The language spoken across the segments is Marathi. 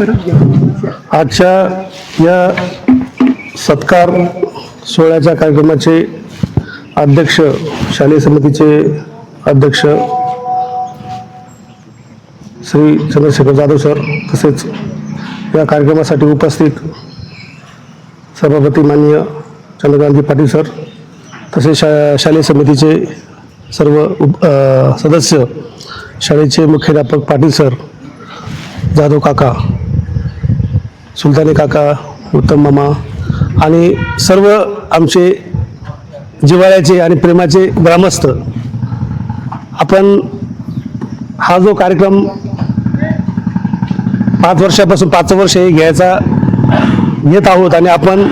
आजच्या या सत्कार सोहळ्याच्या कार्यक्रमाचे अध्यक्ष, शालेय समितीचे अध्यक्ष श्री चंद्रशेखर जाधव सर, तसेच या कार्यक्रमासाठी उपस्थित सभापती माननीय चंद्रकांत पाटील सर, तसेच शालेय समितीचे सर्व सदस्य, शाळेचे मुख्याध्यापक पाटील सर, जाधव काका, सुलतानी काका, उत्तम मामा आणि सर्व आमचे जिव्हाळ्याचे आणि प्रेमाचे ग्रामस्थ, आपण हा जो कार्यक्रम 5 वर्षापासून 5 वर्ष घ्यायचा घेत आहोत आणि आपण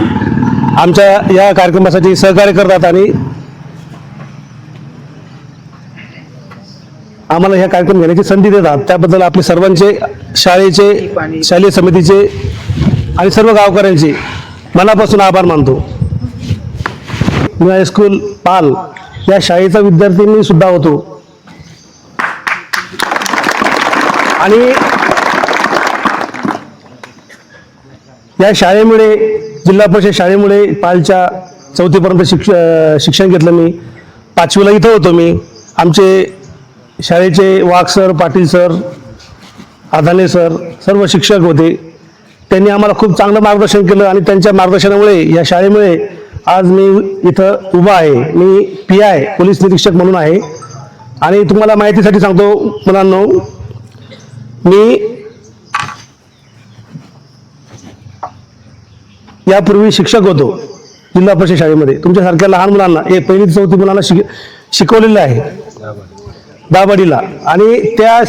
आमच्या या कार्यक्रमासाठी सहकार्य करतात आणि आम्हाला ह्या कार्यक्रम घेण्याची संधी देतात, त्याबद्दल आपले सर्वांचे, शाळेचे, शालेय समितीचे आणि सर्व गावकऱ्यांचे मनापासून आभार मानतो. मी हायस्कूल पाल या शाळेचा विद्यार्थी मी सुद्धा होतो आणि या शाळेमुळे, जिल्हा परिषद शाळेमुळे पालच्या 4थी पर्यंत शिक्षण घेतलं मी. 5वीला इथं होतो मी. आमचे शाळेचे वाघ सर, पाटील सर, आधाने सर सर्व शिक्षक होते. त्यांनी आम्हाला खूप चांगलं मार्गदर्शन केलं आणि त्यांच्या मार्गदर्शनामुळे, या शाळेमुळे आज मी इथं उभा आहे. मी PI पोलीस निरीक्षक म्हणून आहे. आणि तुम्हाला माहितीसाठी सांगतो मुलांनो, मी यापूर्वी शिक्षक होतो जिल्हा परिषद शाळेमध्ये. तुमच्यासारख्या लहान मुलांना, 1ली ते 4थी मुलांना शिकवलेलं आहे दाभाडीला. आणि त्या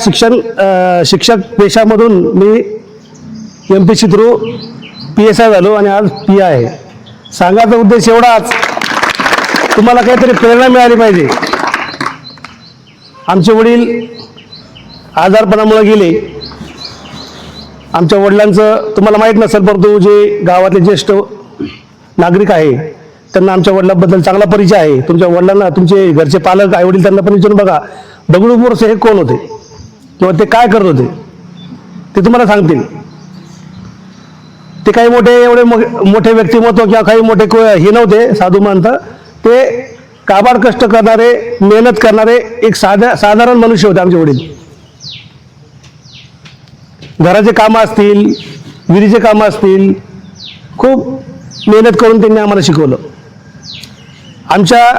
शिक्षक पेशामधून मी MPSC थ्रू PSI झालो आणि आज PI आहे. सांगायचा उद्देश एवढाच, तुम्हाला काहीतरी प्रेरणा मिळाली पाहिजे. आमचे वडील आजारपणामुळे गेले. आमच्या वडिलांचं तुम्हाला माहीत नसेल, परंतु जे गावातले ज्येष्ठ नागरिक आहे त्यांना आमच्या वडिलांबद्दल चांगला परिचय आहे. तुमच्या वडिलांना, तुमचे घरचे पालक, आईवडील त्यांना पण विचारून बघा, दगडू बोरसे हे कोण होते किंवा ते काय करत होते ते तुम्हाला सांगतील. ते काही एवढे मोठे व्यक्तिमत्व किंवा काही मोठे हे नव्हते साधू महंत. ते काबाड कष्ट करणारे, मेहनत करणारे एक साधारण मनुष्य होते आमचे वडील. घराचे कामं असतील, विहिरीचे कामं असतील, खूप मेहनत करून त्यांनी आम्हाला शिकवलं. आमच्या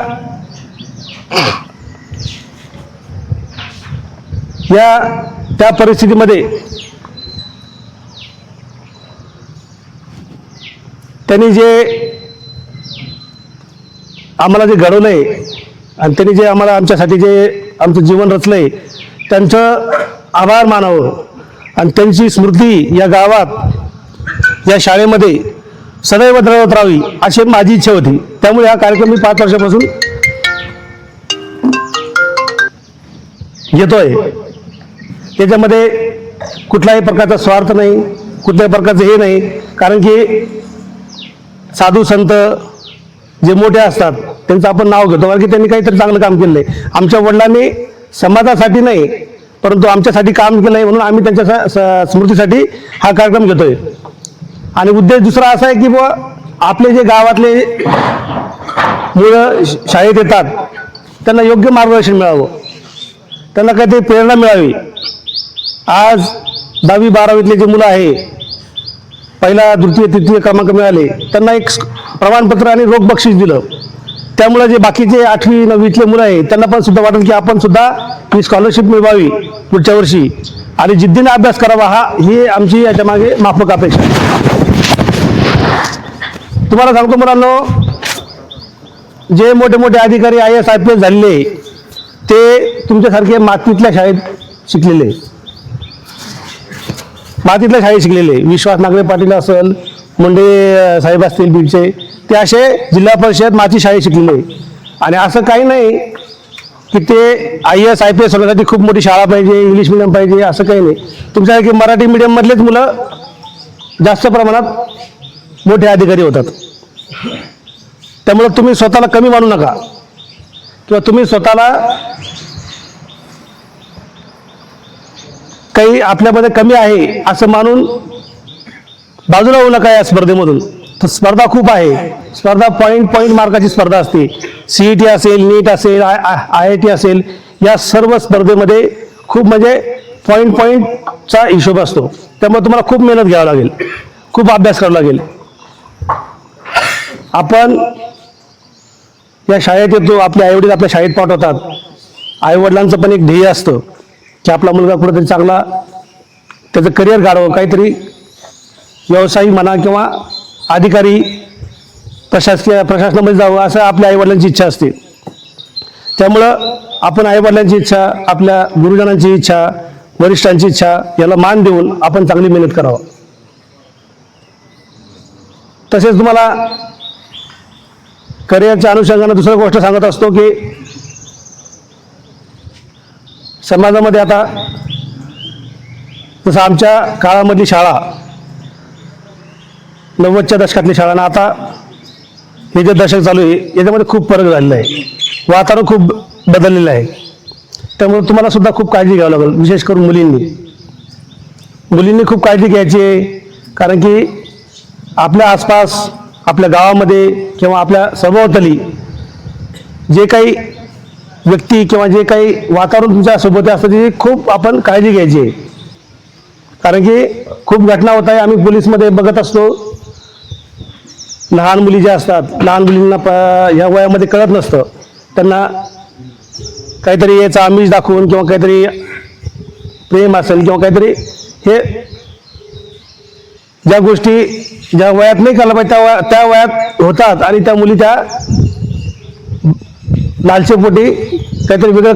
त्या परिस्थितीमध्ये त्यांनी जे आम्हाला जे घडवलंय आणि त्यांनी जे आमच्यासाठी जे आमचं जीवन रचलंय, त्यांचं आभार मानावं आणि त्यांची स्मृती या गावात, या शाळेमध्ये सदैव द्रवत राहावी अशी माझी इच्छा होती. त्यामुळे हा कार्यक्रम मी 5 वर्षापासून घेतोय. त्याच्यामध्ये कुठल्याही प्रकारचा स्वार्थ नाही, कुठल्याही प्रकारचं हे नाही. कारण की साधू संत जे मोठे असतात त्यांचं आपण नाव घेतो, कारण की त्यांनी काहीतरी चांगलं काम केलंय. आमच्या वडिलांनी समाजासाठी नाही, परंतु आमच्यासाठी काम केलंय, म्हणून आम्ही त्यांच्या स्मृतीसाठी हा कार्यक्रम घेतोय. आणि उद्देश दुसरा असा आहे की बुवा, आपले जे गावातले मुलं शाळेत येतात त्यांना योग्य मार्गदर्शन मिळावं, त्यांना काहीतरी प्रेरणा मिळावी. आज 10वी 12वीतले जे मुलं आहे, पहिला, द्वितीय, तृतीय क्रमांक मिळाले, त्यांना एक प्रमाणपत्र आणि रोख बक्षीस दिलं. त्यामुळे जे बाकीचे 8वी 9वीतले मुलं आहे त्यांना पण सुद्धा वाटलं की आपण सुद्धा ही स्कॉलरशिप मिळवावी पुढच्या वर्षी आणि जिद्दीने अभ्यास करावा. ही आमची याच्या मागे माफक अपेक्षा. तुम्हाला सांगतो मुलांनो, जे मोठे मोठे अधिकारी IAS IPS झालेले ते तुमच्यासारखे मातीतल्या शाळेत शिकलेले, मातीतल्या शाळेत शिकलेले. विश्वास नागरे पाटील असेल, मुंडे साहेब असतील बीडचे, ते असे जिल्हा परिषद माती शाळेत शिकलेले. आणि असं काही नाही की ते IAS IPS होण्यासाठी खूप मोठी शाळा पाहिजे, इंग्लिश मिडियम पाहिजे, असं काही नाही. तुमच्यासारखे मराठी मीडियममधलेच मुलं जास्त प्रमाणात मोठे अधिकारी होतात. त्यामुळे तुम्ही स्वतःला कमी मानू नका किंवा तुम्ही स्वतःला काही आपल्यामध्ये कमी आहे असं मानून बाजूला होऊ नका या स्पर्धेमधून. तर स्पर्धा खूप आहे. स्पर्धा पॉईंट मार्काची स्पर्धा असते. CET असेल, नीट असेल, IIT असेल, या सर्व स्पर्धेमध्ये खूप म्हणजे पॉईंटचा हिशोब असतो. त्यामुळे तुम्हाला खूप मेहनत घ्यावी लागेल, खूप अभ्यास करावा लागेल. आपण या शाळेत येतो, आपले आईवडील आपल्या शाळेत पाठवतात. आईवडिलांचं पण एक ध्येय असतं की आपला मुलगा कुठेतरी चांगला त्याचं करिअर घडावं, काहीतरी व्यावसायिक म्हणा किंवा अधिकारी प्रशासनामध्ये जावं, असं आपल्या आईवडिलांची इच्छा असते. त्यामुळं आपण आईवडिलांची इच्छा, आपल्या गुरुजनांची इच्छा, वरिष्ठांची इच्छा याला मान देऊन आपण चांगली मेहनत करावं. तसेच तुम्हाला करिअरच्या अनुषंगाने दुसरी गोष्ट सांगत असतो की समाजामध्ये आता जसं आमच्या काळामधली शाळा, 90च्या दशकातली शाळा ना आता हे जे दशक चालू आहे याच्यामध्ये खूप फरक झालेला आहे. वातावरण खूप बदललेलं आहे. त्यामुळे तुम्हाला सुद्धा खूप काळजी घ्यावी लागेल, विशेष करून मुलींनी खूप काळजी घ्यायची आहे. कारण की आपल्या आसपास, आपल्या गावामध्ये किंवा आपल्या सभोवताली जे काही व्यक्ती किंवा जे काही वातावरण तुमच्या सोबत असतं त्याची खूप आपण काळजी घ्यायची आहे. कारण की खूप घटना होत आहे. आम्ही पोलीसमध्ये बघत असतो, लहान मुली ज्या असतात, लहान मुलींना ह्या वयामध्ये कळत नसतं, त्यांना काहीतरी याचा आमिष दाखवून किंवा काहीतरी प्रेम असेल किंवा काहीतरी हे ज्या गोष्टी ज्या वयात नाही करायला पाहिजे त्या वयात होतात आणि त्या मुली त्या लालसेपोटी काहीतरी वेगळं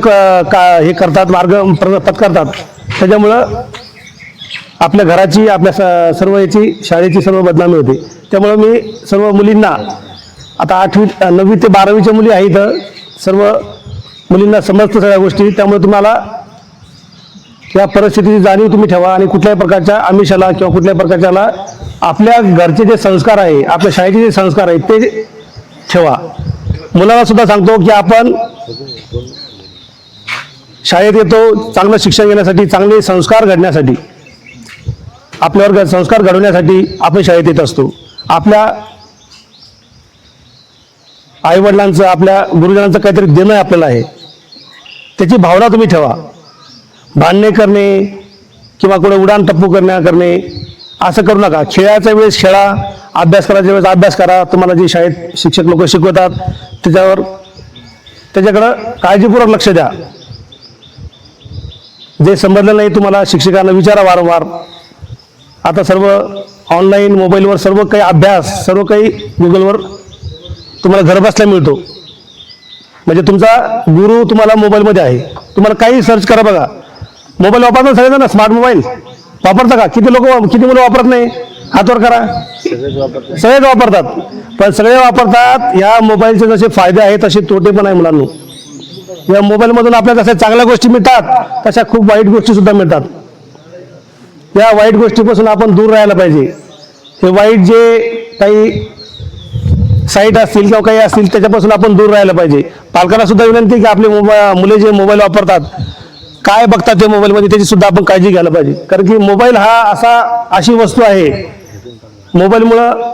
हे करतात, मार्ग पत्करतात. त्याच्यामुळं आपल्या घराची, आपल्या सर्व याची, शाळेची सर्व बदनामी होते. त्यामुळं मी सर्व मुलींना, आता 8वी 9वी ते 12वीच्या मुली आहेत, सर्व मुलींना समजतं सगळ्या गोष्टी. त्यामुळे तुम्हाला या परिस्थितीची जाणीव तुम्ही ठेवा आणि कुठल्याही प्रकारच्या आमिषाला किंवा कुठल्याही प्रकारच्याला आपल्या घरचे जे संस्कार आहे, आपल्या शाळेचे जे संस्कार आहेत ते ठेवा. मुलांना सुद्धा सांगतो की आपण शाळेत येतो चांगलं शिक्षण घेण्यासाठी, चांगले संस्कार घडण्यासाठी, आपल्यावर संस्कार घडवण्यासाठी आपण शाळेत येत असतो. आपल्या आईवडिलांचं, आपल्या गुरुजनांचं काहीतरी देणं आपल्याला आहे, त्याची भावना तुम्ही ठेवा. भांडणे करणे किंवा कुठे उडाण टप्पू करणे असं करू नका. खेळाच्या वेळेस खेळा, अभ्यास करायच्या वेळेस अभ्यास करा. तुम्हाला जे शाळेत शिक्षक लोक शिकवतात त्याच्याकडं काळजीपूर्वक लक्ष द्या. जे समजलं नाही तुम्हाला शिक्षकांना विचारा वारंवार. आता सर्व ऑनलाईन मोबाईलवर सर्व काही अभ्यास, सर्व काही गुगलवर तुम्हाला घरबसल्या मिळतो. म्हणजे तुमचा गुरु तुम्हाला मोबाईलमध्ये आहे. तुम्हाला काही सर्च करा. बघा, मोबाईल वापरतात सगळेजण ना, स्मार्ट मोबाईल वापरता का? किती मुलं वापरत नाही? हात वर करा. सगळेच वापरतात. पण सगळे वापरतात. या मोबाईलचे जसे फायदे आहेत तसे तोटे पण आहे मुलांना. या मोबाईलमधून आपल्याला जशा चांगल्या गोष्टी मिळतात तशा खूप वाईट गोष्टी सुद्धा मिळतात. या वाईट गोष्टीपासून आपण दूर राहायला पाहिजे. हे वाईट जे काही साईट असतील किंवा काही असतील त्याच्यापासून आपण दूर राहायला पाहिजे. पालकांना सुद्धा विनंती की आपले मुले जे मोबाईल वापरतात, काय बघतात ते मोबाईलमध्ये, त्याची सुद्धा आपण काळजी घ्यायला पाहिजे. कारण की मोबाईल हा अशी वस्तू आहे, मोबाईलमुळं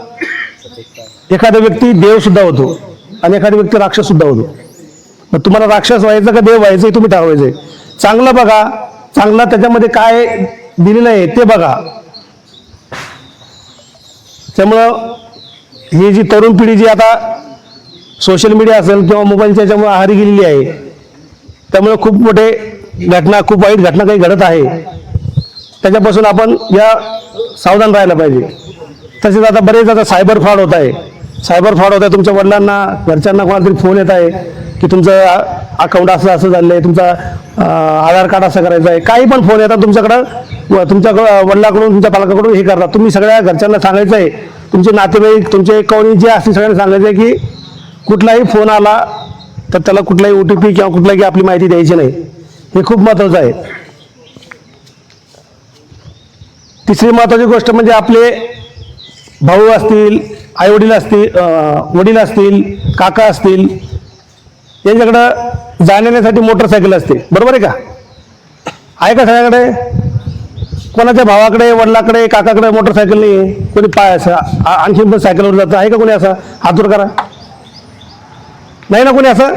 एखादा व्यक्ती देव सुद्धा होतो आणि एखादा व्यक्ती राक्षस सुद्धा होतो. मग तुम्हाला राक्षस व्हायचं का देव व्हायचं हे तुम्ही ठरवायचंय. चांगलं बघा, चांगलं त्याच्यामध्ये काय दिलेलं आहे ते बघा. त्यामुळं ही जी तरुण पिढी जी आता सोशल मीडिया असेल किंवा मोबाईलच्या याच्यामुळे आहारी गेलेली आहे, त्यामुळे खूप मोठे घटना, खूप वाईट घटना काही घडत आहे. त्याच्यापासून आपण सावधान राहायला पाहिजे. तसेच आता बरेच सायबर फ्रॉड होत आहे. सायबर फ्रॉड होत आहे. तुमच्या वडिलांना, घरच्यांना कोणाला तरी फोन येत आहे की तुमचं अकाउंट असं झालं आहे, तुमचा आधार कार्ड असं करायचं आहे. काही पण फोन येतात तुमच्याकडं, तुमच्या वडिलाकडून, तुमच्या पालकाकडून हे करतात. तुम्ही सगळ्या घरच्यांना सांगायचं आहे, तुमचे नातेवाईक, तुमचे कोणी जे असतील सगळ्यांना सांगायचं आहे की कुठलाही फोन आला तर त्याला कुठलाही OTP किंवा कुठलाही आपली माहिती द्यायची नाही. हे खूप महत्त्वाचं आहे. तिसरी महत्त्वाची गोष्ट म्हणजे आपले भाऊ असतील, आईवडील असतील, वडील असतील, काका असतील, यांच्याकडं जाण्यासाठी मोटरसायकल असते. बरोबर आहे का? आहे का सगळ्याकडे? कोणाच्या भावाकडे, वडिलाकडे, काकाकडे मोटरसायकल नाही आहे, कोणी आणखी पण सायकलवर जातं आहे का कोणी असं? हात वर करा. नाही ना कोणी असं?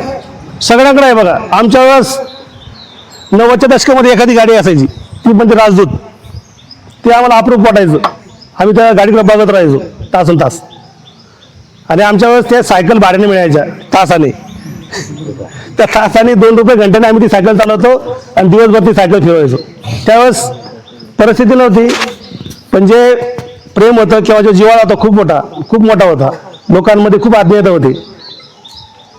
सगळ्यांकडे आहे बघा. आमच्या वेळेस 90च्या दशकामध्ये एखादी गाडी असायची, ती पण ती राजदूत, ते आम्हाला अप्रूप वाटायचं. आम्ही त्या गाडीकडे बघत राहायचो तासन तास. आणि आमच्या वेळेस त्या सायकल भाड्याने मिळायच्या तासाने. त्या तासाने 2 रुपये घंट्याने आम्ही ती सायकल चालवतो आणि दिवसभर ती सायकल फिरवायचो. त्यावेळेस परिस्थिती नव्हती, पण जे प्रेम होतं किंवा जो जिव्हाळा होता खूप मोठा होता. लोकांमध्ये खूप आत्मीयता होती.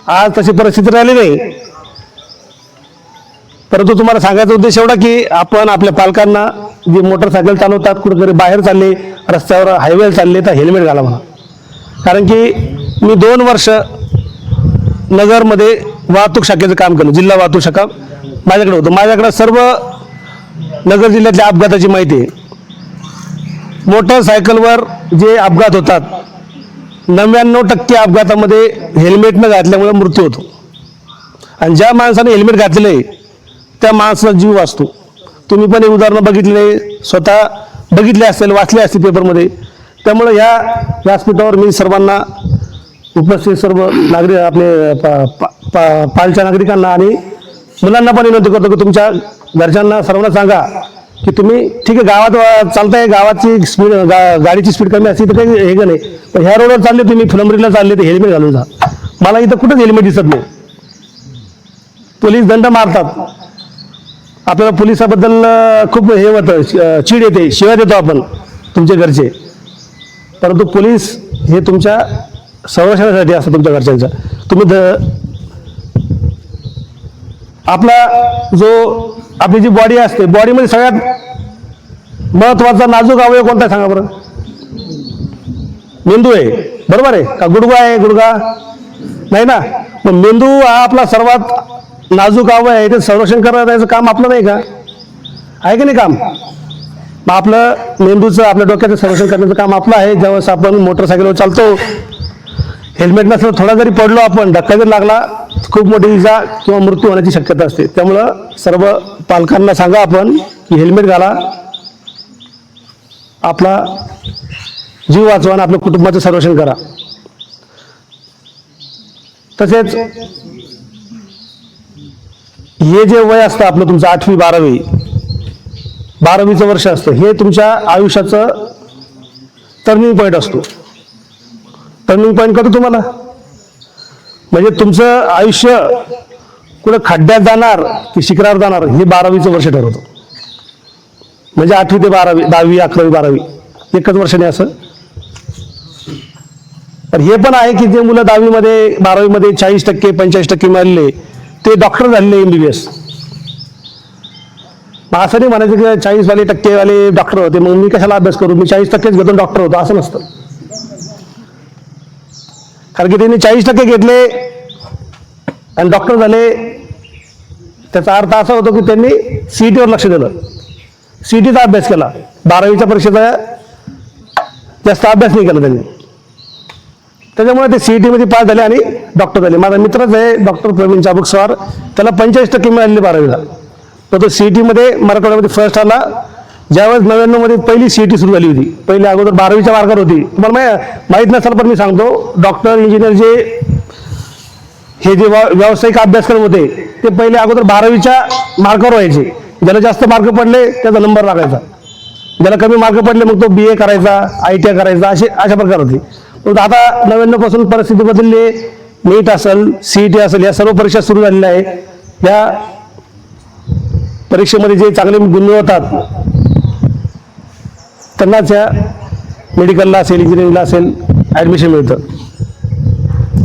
आज तशी परिस्थिती राहिली नाही. परंतु तुम्हाला सांगायचा उद्देश एवढा की आपण आपल्या पालकांना जे मोटरसायकल चालवतात, कुठेतरी बाहेर चालले, रस्त्यावर हायवेला चालले, तर हेल्मेट घाला म्हणा. कारण की मी 2 वर्ष नगरमध्ये वाहतूक शाखेचं काम केलं. जिल्हा वाहतूक शाखा माझ्याकडे होतं. माझ्याकडे सर्व नगर जिल्ह्यातल्या अपघाताची माहिती आहे. मोटरसायकलवर जे अपघात होतात, 99% अपघातामध्ये हेल्मेट न घातल्यामुळे मृत्यू होतो. आणि ज्या माणसाने हेल्मेट घातलेलं आहे त्या माणसाचा जीव वाचतो. तुम्ही पण हे उदाहरणं बघितले, स्वतः बघितले असेल, वाचले असतील पेपरमध्ये. त्यामुळे ह्या व्यासपीठावर मी सर्वांना, उपस्थित सर्व नागरिक, आपले पालच्या नागरिकांना आणि मुलांना पण विनंती करतो की तुमच्या घरच्यांना सर्वांना सांगा की तुम्ही ठीक आहे गावात चालताय, गावाची स्पीड, गाडीची स्पीड कमी असते तर काही हे का नाही, पण ह्या रोडवर चालले तुम्ही, फुलंब्रीला चालले तर हेल्मेट घालून जा. मला इथं कुठंच हेल्मेट दिसत नाही. पोलीस दंड मारतात. आपल्याला पोलिसाबद्दल खूप हे होतं, चीड येते, शिवाय देतो आपण तुमचे घरचे. परंतु पोलीस हे तुमच्या संरक्षणासाठी असतं तुमच्या घरच्यांचं. तुम्ही आपली जी बॉडी असते, बॉडीमध्ये सगळ्यात महत्वाचा नाजूक अवयव कोणता सांगा बरं? मेंदू आहे, बरोबर आहे का? गुडघा आहे? गुडघा नाही ना. मग मेंदू हा आपला सर्वात नाजूक अवयव आहे. ते संरक्षण करायचं काम आपलं नाही का? आहे की नाही काम? मग आपलं मेंदूचं, आपल्या डोक्याचं संरक्षण करण्याचं काम आपलं आहे. ज्यावेळेस आपण मोटरसायकलवर चालतो, हेल्मेट नसलं, थोडा जरी पडलो आपण, धक्का जरी लागला, खूप मोठी इजा किंवा मृत्यू होण्याची शक्यता असते. त्यामुळं सर्व पालकांना सांगा आपण की हेल्मेट घाला, आपला जीव वाचवा आणि आपल्या कुटुंबाचं संरक्षण करा. तसेच हे जे वय असतं आपलं, तुमचं 8वी 12वीचं वर्ष असतं, हे तुमच्या आयुष्याचं टर्निंग पॉईंट असतो. टर्निंग पॉईंट करतो तुम्हाला, म्हणजे तुमचं आयुष्य कुठं खड्ड्यात जाणार की शिखरावर जाणार हे 12वीचं वर्ष ठरवतं. म्हणजे 8वी ते 12वी, 10वी, 11वी, 12वी एकच वर्षाने असं. तर हे पण आहे की जे मुलं 10वीमध्ये 12वीमध्ये 40% 45% मिळालेले ते डॉक्टर झालेले, MBBS. मग असं नाही म्हणायचं की 40% डॉक्टर होते, मग मी कशाला अभ्यास करू, मी 40%च घेतो डॉक्टर होतो, असं नसतं. कारण की त्यांनी 40% घेतले आणि डॉक्टर झाले, त्याचा अर्थ असा होतो की त्यांनी CETवर लक्ष दिलं, CETचा अभ्यास केला. 12वीच्या परीक्षेचा जास्त अभ्यास नाही केला त्यांनी. त्याच्यामुळे ते CETमध्ये पास झाले आणि डॉक्टर झाले. माझा मित्रच आहे डॉक्टर प्रवीण चाबुकस्वार, त्याला 45% मिळाले 12वीला. तर तो CETमध्ये मराठवाड्यामध्ये फर्स्ट आला. ज्यावेळेस 99 मध्ये पहिली CET सुरू झाली होती, पहिली अगोदर 12वीच्या मार्कावर होती. तुम्हाला माहीत नसेल पण मी सांगतो, डॉक्टर, इंजिनियर हे जे व्यावसायिक अभ्यासक्रम होते ते पहिले अगोदर 12वीच्या मार्कावर व्हायचे. ज्याला जास्त मार्क पडले त्याचा नंबर लागायचा, ज्याला कमी मार्क पडले मग तो BA करायचा, ITI करायचा, अशा प्रकार होते. पण आता 99 पासून परिस्थिती बदलली आहे. नीट असेल, CET असेल, या सर्व परीक्षा सुरू झालेल्या आहे. या परीक्षेमध्ये जे चांगले गुण मिळवतात त्यांनाच या मेडिकलला असेल, इंजिनिअरिंगला असेल ॲडमिशन मिळतं.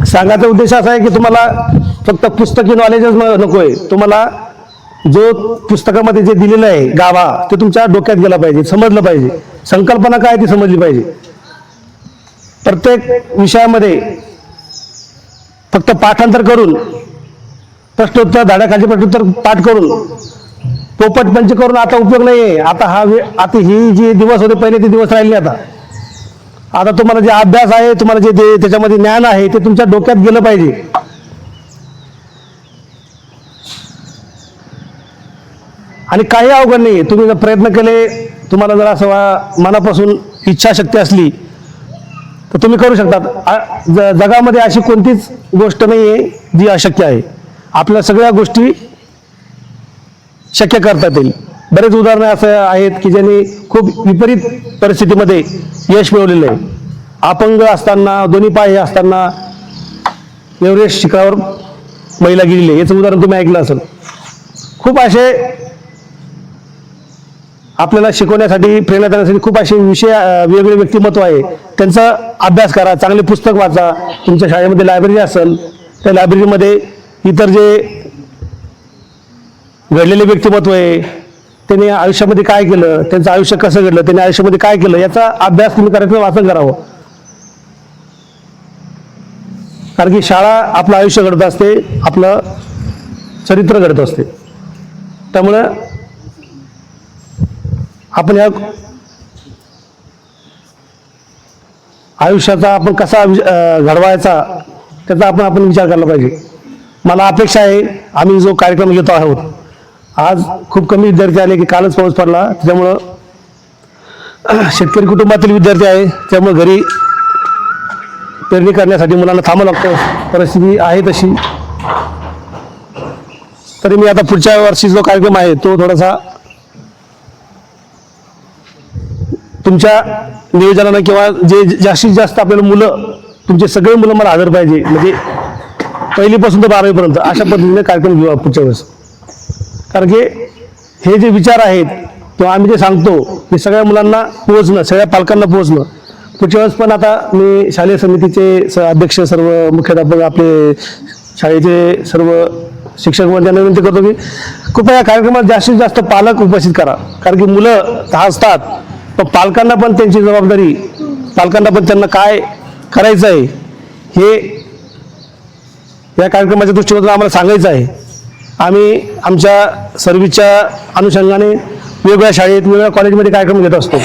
सांगायचा उद्देश असा आहे की तुम्हाला फक्त पुस्तकी नॉलेजच नको आहे, तुम्हाला जो पुस्तकामध्ये जे दिलेलं आहे गाभा ते तुमच्या डोक्यात गेला पाहिजे, समजलं पाहिजे. संकल्पना काय ती समजली पाहिजे. प्रत्येक विषयामध्ये फक्त पाठांतर करून, प्रश्नोत्तर, धड्याखाली प्रश्नोत्तर पाठ करून, पोपट पंच करून आता उपयोग नाही आहे. आता ही जी दिवस होते पहिले ते दिवस राहिले. आता तुम्हाला जे अभ्यास आहे, तुम्हाला जे त्याच्यामध्ये ज्ञान आहे ते तुमच्या डोक्यात गेलं पाहिजे. आणि काही अवघड नाही, तुम्ही जर प्रयत्न केले तुम्हाला जर असं मनापासून इच्छाशक्ती असली तर तुम्ही करू शकतात. जगामध्ये अशी कोणतीच गोष्ट नाही आहे जी अशक्य आहे. आपल्या सगळ्या गोष्टी शक्य करता येईल. बरेच उदाहरणं असं आहेत की ज्यांनी खूप विपरीत परिस्थितीमध्ये यश मिळवलेलं आहे. अपंग असताना, दोन्ही पाय असताना एव्हरेस्ट शिखरावर महिला गेलेली आहे. याचं उदाहरण तुम्ही ऐकलं असेल. खूप असे आपल्याला शिकवण्यासाठी, प्रेरणा देण्यासाठी खूप असे विषय, वेगवेगळे व्यक्तिमत्व आहे. त्यांचा अभ्यास करा, चांगले पुस्तक वाचा. तुमच्या शाळेमध्ये लायब्ररी असेल, त्या लायब्ररीमध्ये इतर जे घडलेले व्यक्तिमत्व आहे, त्यांनी आयुष्यामध्ये काय केलं, त्यांचं आयुष्य कसं घडलं, त्यांनी आयुष्यामध्ये काय केलं, याचा अभ्यास तुम्ही करायचं, वाचन करावं. कारण की शाळा आपलं आयुष्य घडत असते, आपलं चरित्र घडत असते. त्यामुळं आपण या आयुष्याचा आपण कसा घडवायचा त्याचा आपण विचार करायला पाहिजे. मला अपेक्षा आहे, आम्ही जो कार्यक्रम घेतो आहोत, आज खूप कमी विद्यार्थी आले की कालच पाऊस पडला, त्यामुळं शेतकरी कुटुंबातील विद्यार्थी आहे, त्यामुळे घरी पेरणी करण्यासाठी मुलांना थांबावं लागतं. परिस्थिती आहे तशी. तरी मी आता पुढच्या वर्षी जो कार्यक्रम आहे तो थोडासा तुमच्या नियोजनानं किंवा जे जास्तीत जास्त आपल्याला मुलं, तुमचे सगळे मुलं मला हजर पाहिजे, म्हणजे पहिलीपासून तर 12वीपर्यंत अशा पद्धतीने कार्यक्रम घेऊ पुढच्या वेळेस. कारण की हे जे विचार आहेत किंवा आम्ही जे सांगतो हे सगळ्या मुलांना पोहोचणं, सगळ्या पालकांना पोहोचणं. पुढच्या वेळेस पण आता मी शालेय समितीचे अध्यक्ष, सर्व मुख्याध्यापक, आपले शाळेचे सर्व शिक्षक वर्गांना विनंती करतो की कृपया या कार्यक्रमात जास्तीत जास्त पालक उपस्थित करा. कारण की मुलं हसतात, पण पालकांना पण त्यांची जबाबदारी, पालकांना पण त्यांना काय करायचं आहे हे या कार्यक्रमाच्या दृष्टीकोनातून आम्हाला सांगायचं आहे. आम्ही आमच्या सर्व्हिसच्या अनुषंगाने वेगवेगळ्या शाळेत, वेगवेगळ्या कॉलेजमध्ये कार्यक्रम घेत असतो.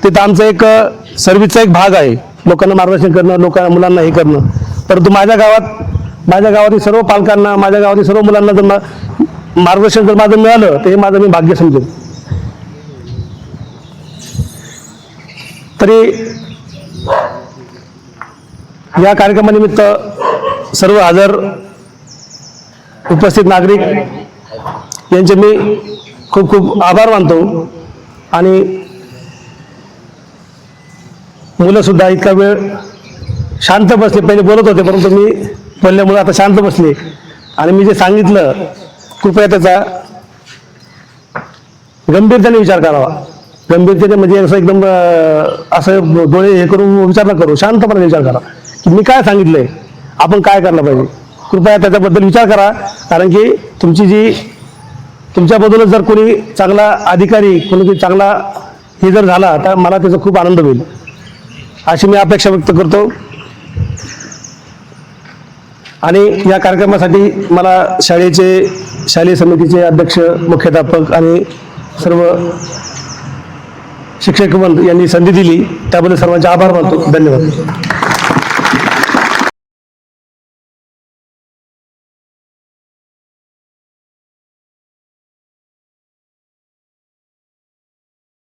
तिथं आमचा एक सर्व्हिसचा एक भाग आहे, लोकांना मार्गदर्शन करणं, मुलांना हे करणं. परंतु माझ्या गावातील सर्व पालकांना, माझ्या गावातील सर्व मुलांना जर मार्गदर्शन जर माझं मिळालं तर हे माझं मी भाग्य समजेन. तरी या कार्यक्रमानिमित्त सर्व हजर उपस्थित नागरिक यांचे मी खूप खूप आभार मानतो. आणि मुलं सुद्धा इतका वेळ शांत बसले, पहिले बोलत होते परंतु मी बोलल्यामुळे आता शांत बसले. आणि मी जे सांगितलं कृपया त्याचा गंभीरतेने विचार करावा. गंभीरतेने म्हणजे असं एकदम असं डोळे हे करून विचार न करू, शांतपणे विचार करा की मी काय सांगितलंय, आपण काय करायला पाहिजे. कृपया त्याच्याबद्दल विचार करा. कारण की तुमच्याबद्दलच जर कोणी चांगला अधिकारी, कोणी चांगला हे जर झाला तर मला त्याचा खूप आनंद होईल, अशी मी अपेक्षा व्यक्त करतो. आणि या कार्यक्रमासाठी मला शालेय समितीचे अध्यक्ष, मुख्याध्यापक आणि सर्व शिक्षक यांनी संधी दिली, त्याबद्दल सर्वांचे आभार मानतो. धन्यवाद.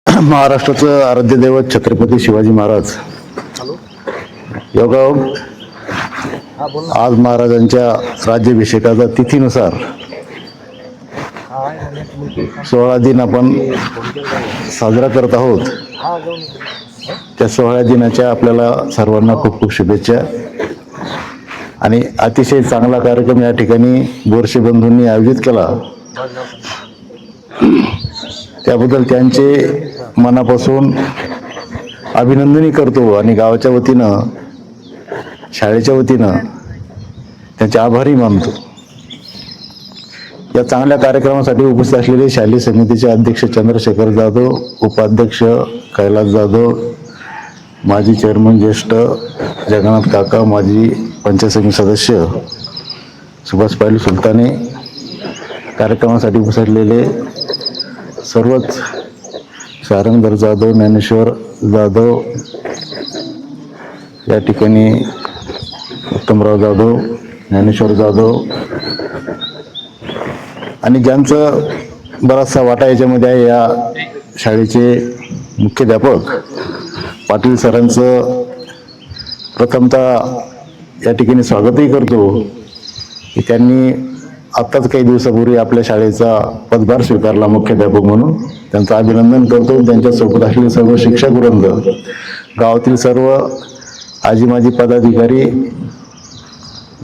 महाराष्ट्राचं आराध्य दैवत छत्रपती शिवाजी महाराज योगायोग आज महाराजांच्या राज्याभिषेकाच्या तिथीनुसार 16 दिन आपण साजरा करत आहोत. त्या 16 दिनाच्या आपल्याला सर्वांना खूप खूप शुभेच्छा. आणि अतिशय चांगला कार्यक्रम या ठिकाणी बोरसे बंधूंनी आयोजित केला, त्याबद्दल त्यांचे मनापासून अभिनंदनही करतो. आणि गावाच्या वतीनं, शाळेच्या वतीनं त्यांचे आभारही मानतो. या चांगल्या कार्यक्रमासाठी उपस्थित असलेले शालेय समितीचे अध्यक्ष चंद्रशेखर जाधव, उपाध्यक्ष कैलास जाधव, माजी चेअरमन ज्येष्ठ जगन्नाथ काका, माजी पंचायत समिती सदस्य सुभाष पाटील सुलताने, कार्यक्रमासाठी उपस्थितलेले सर्वच सारंगधर जाधव, ज्ञानेश्वर जाधव, या ठिकाणी उत्तमराव जाधव, ज्ञानेश्वर जाधव, आणि ज्यांचं बराचसा वाटा याच्यामध्ये आहे, या शाळेचे मुख्याध्यापक पाटील सरांचं प्रथमतः या ठिकाणी स्वागतही करतो की त्यांनी आत्ताच काही दिवसापूर्वी आपल्या शाळेचा पदभार स्वीकारला मुख्याध्यापक म्हणून. त्यांचं अभिनंदन करतो. त्यांच्यासोबत असलेले सर्व शिक्षक वृंद, गावातील सर्व आजी माजी पदाधिकारी,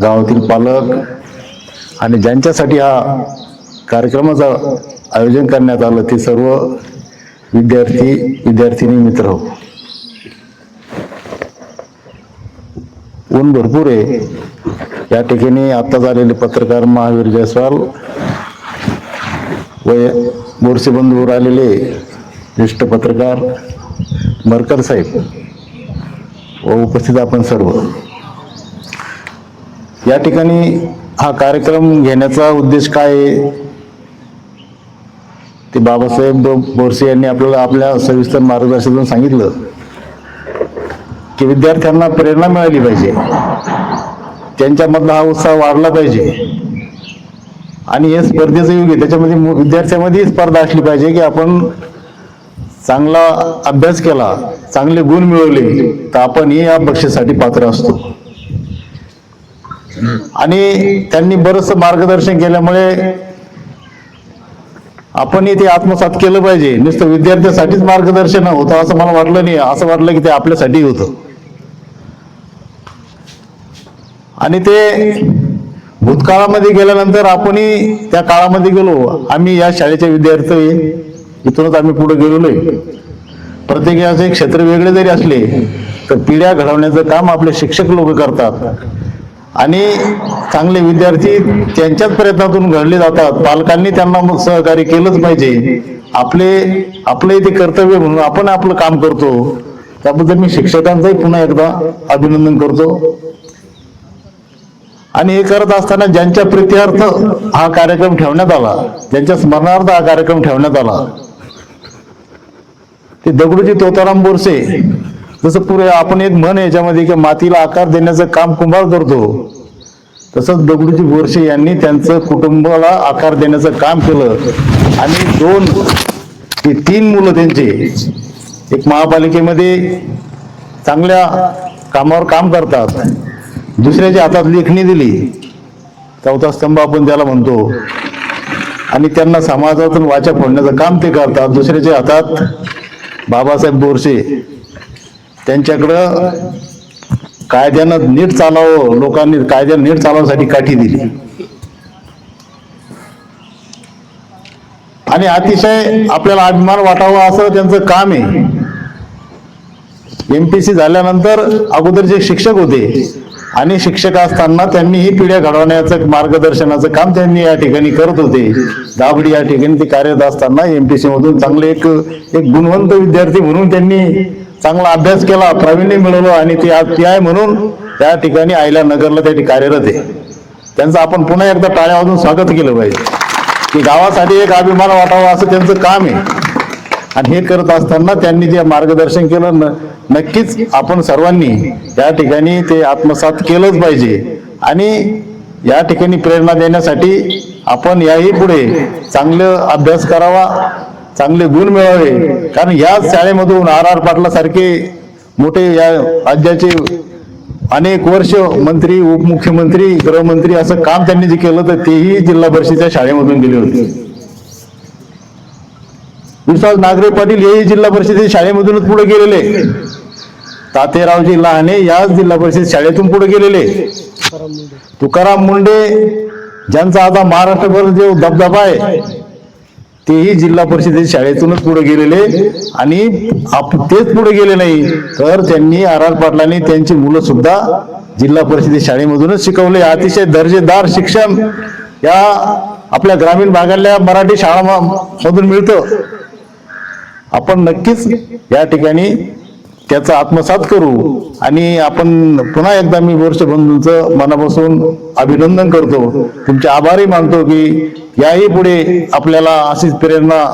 गावातील पालक आणि ज्यांच्यासाठी हा कार्यक्रमाचं आयोजन करण्यात आलं ते सर्व विद्यार्थी विद्यार्थिनी मित्र. ऊन भरपूर आहे. या ठिकाणी आत्ताच आलेले पत्रकार महावीर जयस्वाल व बोरसे बंधूवर आलेले ज्येष्ठ पत्रकार मरकर साहेब व उपस्थित आपण सर्व, या ठिकाणी हा कार्यक्रम घेण्याचा उद्देश काय आहे ते बाबासाहेब बोरसे यांनी आपल्याला आपल्या सविस्तर मार्गदर्शनातून सांगितलं की विद्यार्थ्यांना प्रेरणा मिळाली पाहिजे, त्यांच्यामधला हा उत्साह वाढला पाहिजे आणि हे स्पर्धेचं युग आहे. त्याच्यामध्ये विद्यार्थ्यांमध्ये स्पर्धा असली पाहिजे की आपण चांगला अभ्यास केला, चांगले गुण मिळवले तर आपण या बक्षिसासाठी पात्र असतो. आणि त्यांनी बरंचसं मार्गदर्शन केल्यामुळे आपणही ते आत्मसात केलं पाहिजे. नुसतं विद्यार्थ्यांसाठीच मार्गदर्शन होतं असं मला वाटलं नाही. असं वाटलं की ते आपल्यासाठी होतं. आणि ते भूतकाळामध्ये गेल्यानंतर आपणही त्या काळामध्ये गेलो. आम्ही या शाळेचे विद्यार्थी इथूनच आम्ही पुढे गेलेलो आहे. प्रत्येकाचे क्षेत्र वेगळे जरी असले तर पिढ्या घडवण्याचं काम आपले शिक्षक लोक करतात आणि चांगले विद्यार्थी त्यांच्याच प्रयत्नातून घडले जातात. पालकांनी त्यांना मग सहकार्य केलंच पाहिजे. आपले ते कर्तव्य म्हणून आपण आपलं काम करतो. त्याबद्दल मी शिक्षकांचंही पुन्हा एकदा अभिनंदन करतो. आणि हे करत असताना ज्यांच्या प्रीत्यर्थ हा कार्यक्रम ठेवण्यात आला, ज्यांच्या स्मरणार्थ हा कार्यक्रम ठेवण्यात आला ते दगडूजी तोताराम बोरसे. जसं पुढे आपण एक म्हण याच्यामध्ये की मातीला आकार देण्याचं काम कुंभार करतो, तसंच दगडूजी बोरसे यांनी त्यांचं कुटुंबाला आकार देण्याचं काम केलं. आणि 3 मुलं त्यांचे, एक महापालिकेमध्ये चांगल्या कामावर काम करतात, दुसऱ्याच्या हातात लेखणी दिली, 4था स्तंभ आपण त्याला म्हणतो, आणि त्यांना समाजातून वाचा फोडण्याचं काम ते करतात. दुसऱ्याच्या हातात बाबासाहेब बोरसे, त्यांच्याकडं कायद्यानं नीट चालावं, लोकांनी कायद्यानं नीट चालवण्यासाठी काठी दिली. आणि अतिशय आपल्याला अभिमान वाटावा असं त्यांचं काम आहे. MPC झाल्यानंतर अगोदर जे शिक्षक होते आणि शिक्षक असताना त्यांनी ही पिढ्या घडवण्याचं मार्गदर्शनाचं काम त्यांनी या ठिकाणी करत होते. दाबडी या ठिकाणी ते कार्यरत असताना MPC मधून चांगले एक गुणवंत विद्यार्थी म्हणून त्यांनी चांगला अभ्यास केला, प्रावीण्य मिळवलं आणि ते आज PI म्हणून त्या ठिकाणी आयला नगरला त्या कार्यरत आहे. त्यांचं आपण पुन्हा एकदा टाळ्या वाजून स्वागत केलं पाहिजे की गावासाठी एक अभिमान वाटावा असं त्यांचं काम आहे. आणि हे करत असताना त्यांनी जे मार्गदर्शन केलं नक्कीच आपण सर्वांनी या ठिकाणी ते आत्मसात केलंच पाहिजे. आणि या ठिकाणी प्रेरणा देण्यासाठी आपण याही पुढे चांगलं अभ्यास करावा, चांगले गुण मिळावे. कारण याच शाळेमधून RR पाटलासारखे मोठे या राज्याचे अनेक वर्ष मंत्री, उपमुख्यमंत्री, गृहमंत्री असं काम त्यांनी जे केलं तर तेही जिल्हा परिषदेच्या शाळेमधून गेले होते. विश्वास नागरे पाटील हेही जिल्हा परिषदेच्या शाळेमधूनच पुढे गेलेले. तातेरावजी लहाने याच जिल्हा परिषद शाळेतून पुढे गेलेले. तुकाराम मुंडे ज्यांचा आता महाराष्ट्रभर जो दबदबा आहे तेही जिल्हा परिषदेच्या शाळेतूनच पुढे गेलेले. आणि तेच पुढे गेले नाही तर त्यांनी RR पाटलांनी त्यांची मुलं सुद्धा जिल्हा परिषदेच्या शाळेमधूनच शिकवले. अतिशय दर्जेदार शिक्षण या आपल्या ग्रामीण भागातल्या मराठी शाळांमधून मिळतं. आपण नक्कीच या ठिकाणी त्याचा आत्मसात करू. आणि आपण पुन्हा एकदा मी बोरसे बंधूंचं मनापासून अभिनंदन करतो, तुमचे आभारही मानतो की याही पुढे आपल्याला अशीच प्रेरणा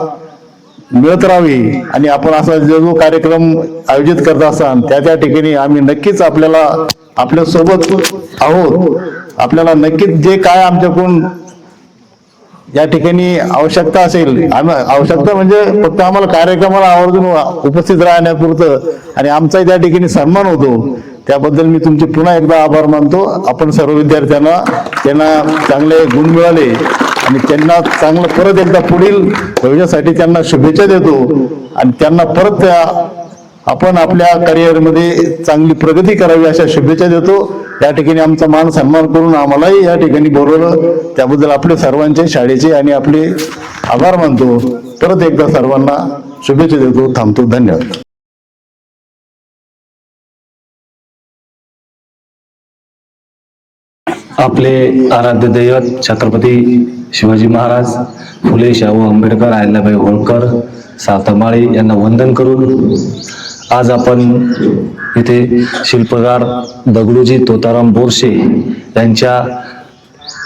मिळत राहावी. आणि आपण असा जो कार्यक्रम आयोजित करत असाल त्या ठिकाणी आम्ही नक्कीच आपल्या सोबत आहोत. आपल्याला नक्कीच जे काय आमच्याकडून या ठिकाणी आवश्यकता असेल, आवश्यकता म्हणजे फक्त आम्हाला कार्यक्रमाला आवर्जून उपस्थित राहण्यापुरतं आणि आमचाही त्या ठिकाणी सन्मान होतो, त्याबद्दल मी तुमचे पुन्हा एकदा आभार मानतो. आपण सर्व विद्यार्थ्यांना त्यांना चांगले गुण मिळाले आणि त्यांना चांगलं परत एकदा पुढील भविष्यासाठी त्यांना शुभेच्छा देतो आणि त्यांना परत आपण आपल्या करिअरमध्ये चांगली प्रगती करावी अशा शुभेच्छा देतो. या ठिकाणी आमचा मान सन्मान करून आम्हालाही या ठिकाणी बोलवलं त्याबद्दल आपले सर्वांचे, शाळेचे आणि आपले आभार मानतो. परत एकदा सर्वांना शुभेच्छा देतो. थांबतो. धन्यवाद. आपले आराध्य दैवत छत्रपती शिवाजी महाराज, फुले शाहू आंबेडकर, अहिल्याबाई होळकर, सावतामाळी यांना वंदन करून आज आपण इथे शिल्पकार दगडूजी तोताराम बोरसे यांच्या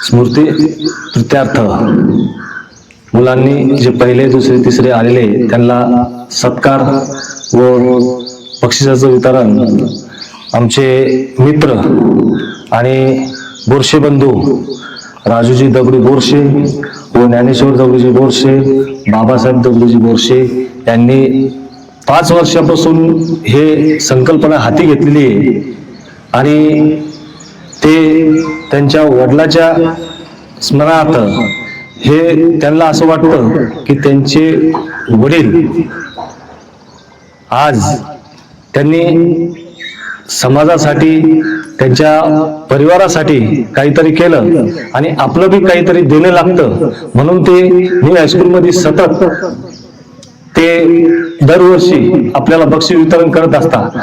स्मृती प्रित्यर्थ मुलांनी जे पहिले, दुसरे, तिसरे आलेले त्यांना सत्कार व बक्षिसाचं वितरण आमचे मित्र आणि बोरसे बंधू राजूजी दगडू बोरसे व ज्ञानेश्वर दगडूजी बोरसे, बाबासाहेब दगडूजी बोरसे यांनी 5 वर्षापासून हे संकल्पना हाती घेतलेली आहे आणि ते त्यांच्या वडिलाच्या स्मरणार्थ हे त्यांना असं वाटतं की त्यांचे वडील आज त्यांनी समाजासाठी, त्यांच्या परिवारासाठी काहीतरी केलं आणि आपलं बी काहीतरी देणं लागतं म्हणून ते न्यू हायस्कूलमध्ये सतत ते दरवर्षी आपल्याला बक्षीस वितरण करत असतात.